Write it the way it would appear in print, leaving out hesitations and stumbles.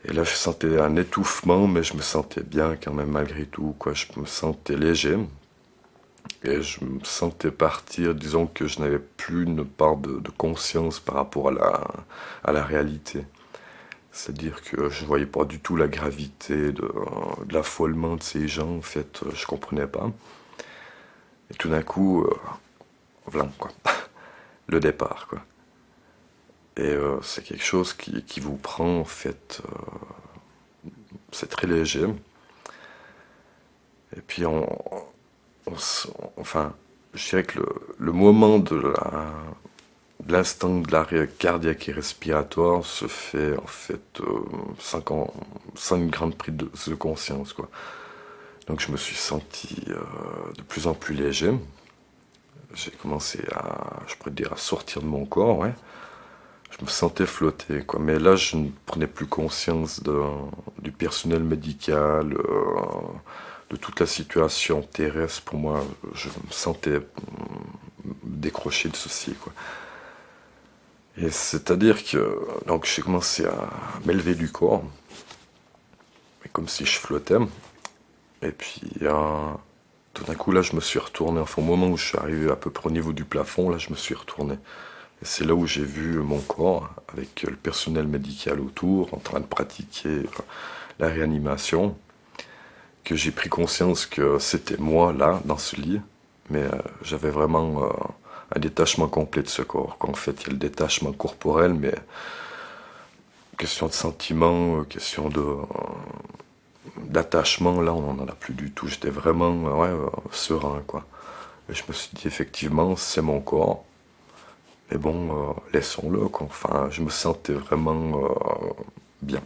Et là, je sentais un étouffement, mais je me sentais bien quand même malgré tout, quoi. Je me sentais léger et je me sentais partir, disons que je n'avais plus une part de conscience par rapport à la réalité. C'est-à-dire que je voyais pas du tout la gravité de l'affolement de ces gens, en fait, je comprenais pas. Et tout d'un coup, voilà, quoi, le départ, quoi. Et c'est quelque chose qui vous prend, en fait, c'est très léger. Et puis enfin, je dirais que le moment de l'instant de l'arrêt cardiaque et respiratoire se fait en fait sans une grande prise de conscience, quoi. Donc je me suis senti de plus en plus léger. J'ai commencé je pourrais dire, à sortir de mon corps, ouais. Je me sentais flotter, quoi. Mais là, je ne prenais plus conscience du personnel médical, de toute la situation terrestre. Pour moi, je me sentais décroché de ceci, quoi. Et c'est-à-dire que donc j'ai commencé à m'élever du corps, comme si je flottais. Et puis tout d'un coup là, je me suis retourné. Enfin, au moment où je suis arrivé à peu près au niveau du plafond, là, je me suis retourné. Et c'est là où j'ai vu mon corps avec le personnel médical autour, en train de pratiquer la réanimation, que j'ai pris conscience que c'était moi là, dans ce lit, mais j'avais vraiment un détachement complet de ce corps. Qu'en fait, il y a le détachement corporel, mais question de sentiment, question d'attachement, là, on n'en a plus du tout. J'étais vraiment ouais, serein, quoi. Et je me suis dit, effectivement, c'est mon corps. Mais bon, laissons-le, quoi. Enfin, je me sentais vraiment bien.